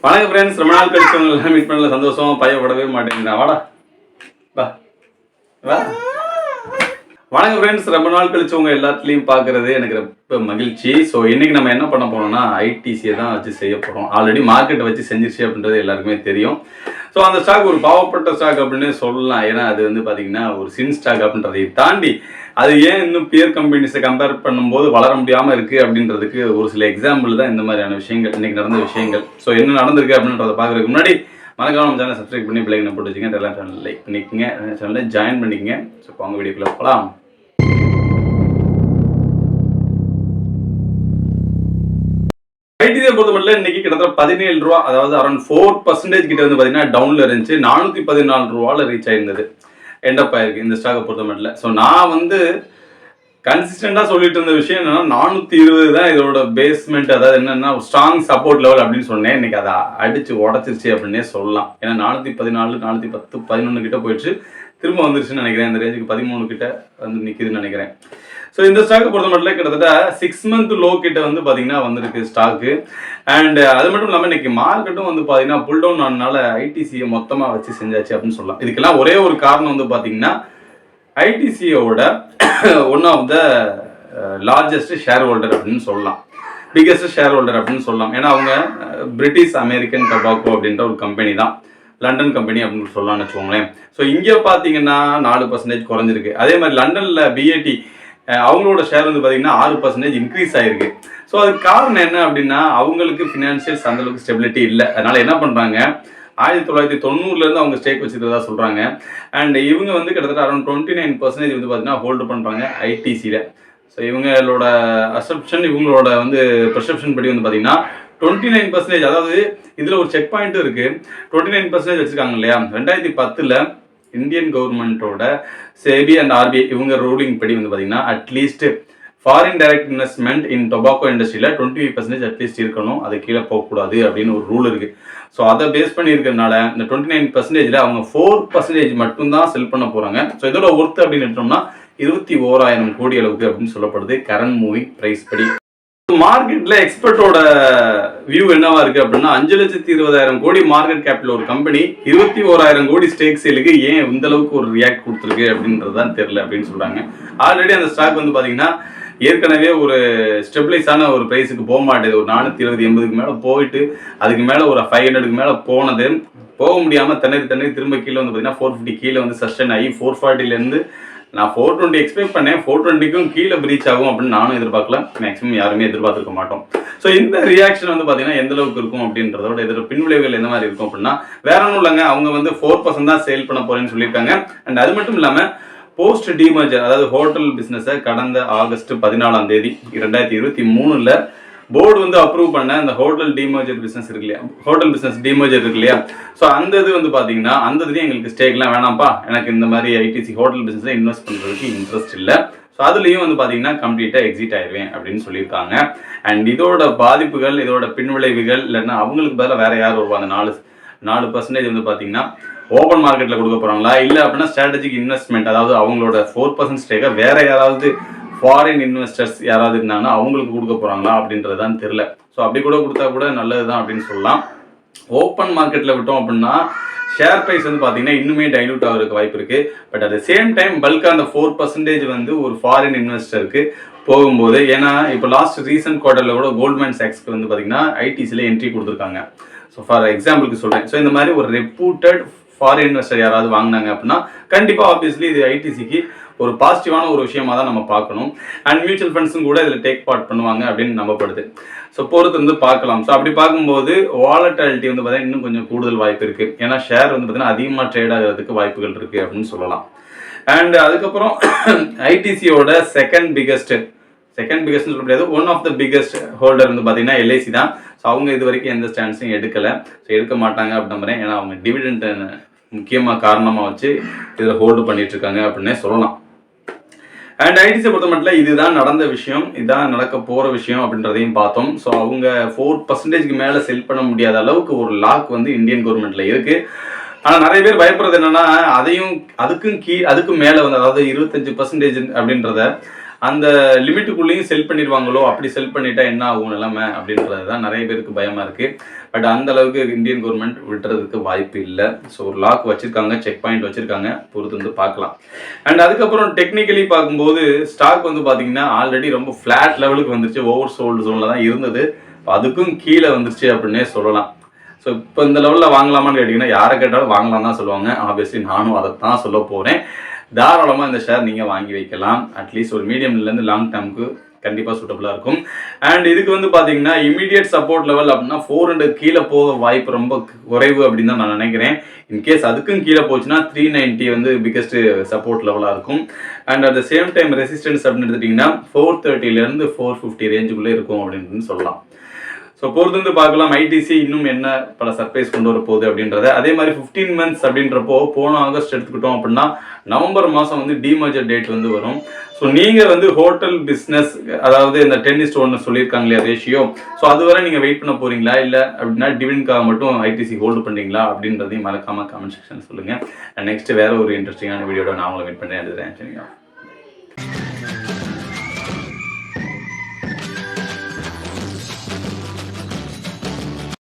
வணக்கம் ஃப்ரெண்ட்ஸ், ரொம்ப நாள் கழிச்சு உங்களை மீட் பண்ணல. சந்தோஷமா பயப்படவே மாட்டேங்கிறேன். வாடா வா வா. வணக்கம் ஃப்ரெண்ட்ஸ், ரொம்ப நாள் கழிச்சு உங்க எல்லாத்துலேயும் பார்க்கறது எனக்கு ரொம்ப மகிழ்ச்சி. ஸோ இன்னைக்கு நம்ம என்ன பண்ண போறோம்னா ஐடிசியை தான் வச்சு செய்ய போகிறோம். ஆல்ரெடி மார்க்கெட்டை வச்சு செஞ்சிருச்சு அப்படின்றது எல்லாருக்குமே தெரியும். ஸோ அந்த ஸ்டாக் ஒரு பாவப்பட்ட ஸ்டாக் அப்படின்னு சொல்லலாம். ஏன்னா அது வந்து பார்த்தீங்கன்னா ஒரு சின் ஸ்டாக் அப்படின்றதை தாண்டி அது ஏன் இன்னும் பியர் கம்பெனிஸை கம்பேர் பண்ணும்போது வளர முடியாமல் இருக்குது அப்படின்றதுக்கு ஒரு சில எக்ஸாம்பிள் தான் இந்த மாதிரியான விஷயங்கள், இன்னைக்கு நடந்த விஷயங்கள். ஸோ என்ன நடந்திருக்கு அப்படின்றத பார்க்குறதுக்கு முன்னாடி மறக்காம நம்ம சேனலை சப்ஸ்கிரைப் பண்ணி பிள்ளைங்க போட்டு வச்சுங்க. எல்லாம் சேனல் லைக் பண்ணிக்கோங்க, சேனலில் ஜாயின் பண்ணிக்கங்க. ஸோ அவங்க வீடியோக்குள்ள போகலாம். ஐடிசியை பொறுத்த மட்டும் இன்னைக்கு கிட்டத்தட்ட 17 ரூபா, அதாவது அரௌண்ட் 4% கிட்ட வந்து பார்த்தீங்கன்னா டவுன்ல இருந்துச்சு. 414 ரூபாவில் ரீச் ஆயிருந்தது, எண்டப் ஆயிருக்கு இந்த ஸ்டாக்கை பொறுத்த மட்டும். ஸோ நான் வந்து கன்சிஸ்டண்டா சொல்லிட்டு இருந்த விஷயம் என்னன்னா 420 தான் இதோட பேஸ்மெண்ட், அதாவது என்னன்னா ஸ்ட்ராங் சப்போர்ட் லெவல் அப்படின்னு சொன்னேன். இன்னைக்கு அதை அடிச்சு உடச்சிருச்சு அப்படின்னே சொல்லலாம். ஏன்னா 414, 410, 11 கிட்ட போயிடுச்சு, திரும்ப வந்துருச்சுன்னு நினைக்கிறேன். இந்த ரேஞ்சுக்கு 13 கிட்ட வந்து நிற்குதுன்னு நினைக்கிறேன். ஸோ இந்த ஸ்டாக்கை பொறுத்த மட்டும் கிட்டத்தட்ட 6 மந்த் லோ கிட்ட வந்து பார்த்தீங்கன்னா வந்திருக்கு ஸ்டாக்கு. அண்ட் அது மட்டும் இல்லாமல் இன்னைக்கு மார்க்கெட்டும் வந்து பார்த்தீங்கன்னா புல் டவுன் ஆனனால ஐடிசியை மொத்தமாக வச்சு செஞ்சாச்சு அப்படின்னு சொல்லலாம். இதுக்கெல்லாம் ஒரே ஒரு காரணம் வந்து பார்த்தீங்கன்னா ஐடிசியோட one of the largest shareholder அப்படின்னு சொல்லலாம், பிக்கஸ்ட் ஷேர் ஹோல்டர் அப்படின்னு சொல்லலாம். ஏன்னா அவங்க பிரிட்டிஷ் அமெரிக்கன் டொபாக்கோ அப்படின்ற ஒரு கம்பெனி தான், லண்டன் கம்பெனி அப்படின்னு சொல்லலாம்னு வச்சுக்கோங்களேன். ஸோ இங்கே பார்த்தீங்கன்னா 4% குறைஞ்சிருக்கு. அதே மாதிரி லண்டனில் பிஏடி அவங்களோட ஷேர் வந்து பார்த்தீங்கன்னா 6% இன்க்ரீஸ் ஆயிருக்கு. ஸோ அதுக்கு காரணம் என்ன அப்படின்னா அவங்களுக்கு ஃபினான்ஷியல்ஸ் அந்தளவுக்கு ஸ்டெபிலிட்டி இல்லை. அதனால என்ன பண்ணுறாங்க, 1990 அவங்க ஸ்டேக் வச்சுக்கிறதா சொல்கிறாங்க. அண்ட் இவங்க வந்து கிட்டத்தட்ட அரௌண்ட் 29% வந்து பார்த்தீங்கன்னா ஹோல்டு பண்ணுறாங்க ஐடிசியில். ஸோ இவங்களோட அசப்ஷன், இவங்களோட வந்து பெர்செப்ஷன் படி வந்து பார்த்தீங்கன்னா 29%, அதாவது இதில் ஒரு செக் பாயிண்ட்டும் இருக்குது. 29% வச்சுருக்காங்க இல்லையா. 2010 இந்தியன் கவர்மெண்ட்டோட செபி அண்ட் ஆர்பிஐ இவங்க ரூலிங் படி வந்து பார்த்தீங்கன்னா அட்லீஸ்ட் ஃபாரின் டைரக்ட் இன்வெஸ்ட்மெண்ட் இன் டொபாக்கோ இண்டஸ்ட்ரியில் 25% அட்லீஸ்ட் இருக்கணும், அது கீழே போகக்கூடாது அப்படின்னு ஒரு ரூல் இருக்குது. ஸோ அதை பேஸ் பண்ணி இருக்கிறதுனால இந்த 29% அவங்க 4% மட்டும்தான் செல் பண்ண போகிறாங்க. ஸோ இதோட ஒர்த் அப்படின்னு எடுத்தோம்னா 21,000 கோடி அளவுக்கு அப்படின்னு சொல்லப்படுது கரண்ட் மூவிங் ப்ரைஸ் படி. மார்க்கெட்ல எக்ஸ்பர்ட்டோட வியூ என்னவா இருக்கு அப்படின்னா 5,20,000 கோடி மார்க்கெட் கேபிட்டல் ஒரு கம்பெனி 21,000 கோடி ஸ்டேக் சேலுக்கு ஏன் இந்த அளவுக்கு ஒரு ரியாக்ட் கொடுத்துருக்கு அப்படின்றதுதான் தெரியல அப்படின்னு சொல்றாங்க. ஆல்ரெடி அந்த ஸ்டாக் வந்து பாத்தீங்கன்னா ஏற்கனவே ஒரு ஸ்டெபிளைஸான ஒரு பிரைஸுக்கு போக மாட்டேது. ஒரு 420-80க்கு மேலே போயிட்டு அதுக்கு மேலே ஒரு 500க்கு மேலே போனது, போக முடியாமல் தண்ணி திரும்ப கீழே வந்து பார்த்தீங்கன்னா 450 கீழே வந்து சஸ்டெயின் ஆகி 440லேருந்து நான் 420 எக்ஸ்பெக்ட் பண்ணேன். 420க்கும் கீழே பிரீச் ஆகும் அப்படின்னு நானும் எதிர்பார்க்கல, மேக்ஸிமம் யாருமே எதிர்பார்த்துருக்க மாட்டோம். ஸோ இந்த ரியாக்ஷன் வந்து பார்த்தீங்கன்னா எந்த அளவுக்கு இருக்கும் அப்படின்றதோட இதோட பின்விளைவுகள் எந்த மாதிரி இருக்கும் அப்படின்னா வேற ஒன்றும் இல்லைங்க, அவங்க வந்து 4% தான் சேல் பண்ண போறேன்னு சொல்லியிருக்காங்க. அண்ட் அது மட்டும் இல்லாமல் போஸ்ட் டிமர்ஜர், அதாவது ஹோட்டல் பிஸ்னஸை கடந்த ஆகஸ்ட் 14 2023 போர்டு வந்து அப்ரூவ் பண்ண அந்த ஹோட்டல் டிமர்ஜர் பிஸ்னஸ் இருக்கு இல்லையா, ஹோட்டல் பிஸ்னஸ் டிமர்ஜர் இருக்கு இல்லையா. ஸோ அந்த இது வந்து பார்த்தீங்கன்னா அந்த இதுலேயும் எங்களுக்கு ஸ்டேக்லாம் வேணாம்ப்பா, எனக்கு இந்த மாதிரி ஐடிசி ஹோட்டல் பிஸ்னஸில் இன்வெஸ்ட் பண்ணுறதுக்கு இன்ட்ரெஸ்ட் இல்லை, ஸோ அதுலேயும் வந்து பார்த்தீங்கன்னா கம்ப்ளீட்டாக எக்ஸிட் ஆயிடுவேன் அப்படின்னு சொல்லியிருக்காங்க. அண்ட் இதோட பாதிப்புகள், இதோட பின்விளைவுகள் இல்லைன்னா அவங்களுக்கு பதிலாக வேற யார் வருவாங்க, 4% வந்து பார்த்தீங்கன்னா ஓப்பன் மார்க்கெட்டில் கொடுக்க போகிறாங்களா, இல்லை அப்படின்னா ஸ்ட்ராட்டஜிக் இன்வெஸ்ட்மெண்ட், அதாவது அவங்களோட 4% ஸ்டேக்கை வேற யாராவது ஃபாரின் இன்வெஸ்டர்ஸ் யாராவது இருந்தாங்கன்னா அவங்களுக்கு கொடுக்க போகிறாங்களா அப்படின்றதான் தெரில. ஸோ அப்படி கூட கொடுத்தா கூட நல்லது தான் அப்படின்னு சொல்லலாம். ஓப்பன் மார்க்கெட்டில் விட்டோம் அப்படின்னா ஷேர் ப்ரைஸ் வந்து பார்த்தீங்கன்னா இன்னுமே டைலூட் ஆகிறதுக்கு வாய்ப்பு இருக்குது. But at the same time பல்காக அந்த 4% வந்து ஒரு ஃபாரின் இன்வெஸ்டருக்கு போகும்போது, ஏன்னா இப்போ லாஸ்ட் ரீசெண்ட் குவார்ட்டரில் கூட கோல்ட்மேன் சாக்ஸ்க்கு வந்து பார்த்தீங்கன்னா ஐடிசியில் என்ட்ரி கொடுத்துருக்காங்க. ஸோ ஃபார் எக்ஸாம்பிளுக்கு சொல்கிறேன். ஸோ இந்த மாதிரி ஒரு ரெப்யூட்டட் ஃபாரின் இன்வெஸ்டர் யாராவது வாங்கினாங்க அப்படின்னா கண்டிப்பாக ஆப்வியஸ்லி இது ஐடிசிக்கு ஒரு பாசிட்டிவான ஒரு விஷயமா தான் நம்ம பார்க்கணும். அண்ட் மியூச்சுவல் ஃபண்ட்ஸும் கூட இதில் டேக் பார்ட் பண்ணுவாங்க அப்படின்னு நம்பப்படுது. ஸோ பொறுத்து வந்து பார்க்கலாம். ஸோ அப்படி பார்க்கும்போது வாலட்டாலிட்டி வந்து பார்த்தீங்கன்னா இன்னும் கொஞ்சம் கூடுதல் வாய்ப்பு இருக்குது. ஏன்னா ஷேர் வந்து பார்த்தீங்கன்னா அதிகமாக ட்ரேட் ஆகிறதுக்கு வாய்ப்புகள் இருக்குது அப்படின்னு சொல்லலாம். அண்ட் அதுக்கப்புறம் ஐடிசியோட செகண்ட் பிகஸ்ட்னு சொல்ல முடியாது, one of the biggest holder வந்து பார்த்தீங்கன்னா எல்ஐசி தான். ஸோ அவங்க இது வரைக்கும் எந்த ஸ்டாண்ட்ஸும் எடுக்கலை, ஸோ எடுக்க மாட்டாங்க அப்படின்னு நம்புறேன். ஏன்னா அவங்க டிவிடெண்ட் முக்கியமாக காரணமாக வச்சு இதில் ஹோல்டு பண்ணிட்டு இருக்காங்க அப்படின்னே சொல்லலாம். அண்ட் ஐடிசியை பொறுத்த மட்டும் இதுதான் நடந்த விஷயம், இதுதான் நடக்க போகிற விஷயம் அப்படின்றதையும் பார்த்தோம். ஸோ அவங்க 4%க்கு மேலே செல் பண்ண முடியாத அளவுக்கு ஒரு லாக் வந்து இந்தியன் கவர்மெண்ட்டில் இருக்குது. ஆனால் நிறைய பேர் பயப்படுறது என்னன்னா அதுக்கும் மேலே வந்து, அதாவது 25% அப்படின்றத அந்த லிமிட்டுக்குள்ளேயும் செல் பண்ணிடுவாங்களோ, அப்படி செல் பண்ணிட்டா என்ன ஆகும் நிலைமை அப்படின்றது தான் நிறைய பேருக்கு பயமாக இருக்குது. பட் அந்த அளவுக்கு இந்தியன் கவர்மெண்ட் விட்டுறதுக்கு வாய்ப்பு இல்லை. ஸோ ஒரு லாக் வச்சுருக்காங்க, செக் பாயிண்ட் வச்சுருக்காங்க, பொறுத்து வந்து பார்க்கலாம். அண்ட் அதுக்கப்புறம் டெக்னிக்கலி பார்க்கும்போது ஸ்டாக் வந்து பார்த்தீங்கன்னா ஆல்ரெடி ரொம்ப ஃப்ளாட் லெவலுக்கு வந்துருச்சு, ஓவர் சோல்டு ஜோனில் தான் இருந்தது. அதுக்கும் கீழே வந்துருச்சு அப்படின்னே சொல்லலாம். ஸோ இப்போ இந்த லெவலில் வாங்கலாமான்னு கேட்டிங்கன்னா யாரை கேட்டாலும் வாங்கலாம் தான் சொல்லுவாங்க. ஆப்வியஸ்லி நானும் அதை தான் சொல்ல போகிறேன். தாராளமாக இந்த ஷேர் நீங்கள் வாங்கி வைக்கலாம். அட்லீஸ்ட் ஒரு மீடியம்லேருந்து லாங் டேர்முக்கு கண்டிப்பாக சூட்டபுளாக இருக்கும். அண்ட் இதுக்கு வந்து பார்த்தீங்கன்னா இமீடியட் சப்போர்ட் லெவல் அப்படின்னா 400 கீழே போக வாய்ப்பு ரொம்ப குறைவு அப்படின்னு தான் நான் நினைக்கிறேன். இன்கேஸ் அதுக்கும் கீழே போச்சுன்னா 390 வந்து பிக்கஸ்ட் சப்போர்ட் லெவலாக இருக்கும். And at the same time resistance அப்படின்னு எடுத்துட்டிங்கன்னா 430லேருந்து 450 ரேஞ்சுக்குள்ளே இருக்கும் அப்படின்னு சொல்லலாம். ஸோ பொறுத்து வந்து பார்க்கலாம் ஐடிசி இன்னும் என்ன பல சர்ப்ரைஸ் கொண்டு வர போகுது அப்படின்றத. அதே மாதிரி 15 months அப்படின்றப்போ போன ஆகஸ்ட் எடுத்துக்கிட்டோம் அப்படின்னா நவம்பர் மாதம் வந்து டிமர்ஜர் டேட் வந்து வரும். ஸோ நீங்கள் வந்து ஹோட்டல் பிஸ்னஸ், அதாவது இந்த 10:1 சொல்லியிருக்காங்க இல்லையா ரேஷியோ, ஸோ அதுவரை நீங்கள் வெயிட் பண்ண போகிறீங்களா, இல்லை அப்படின்னா டிவிடெண்ட்காக மட்டும் ஐடிசி ஹோல்டு பண்ணுறீங்களா அப்படின்றதையும் மறக்காமல் கமெண்ட் செக்ஷன் சொல்லுங்கள். நெக்ஸ்ட் வேறு ஒரு இன்ட்ரெஸ்டிங்கான வீடியோட நான் உங்களை வெயிட் பண்ணி எடுத்துகிறேன். சரிங்களா?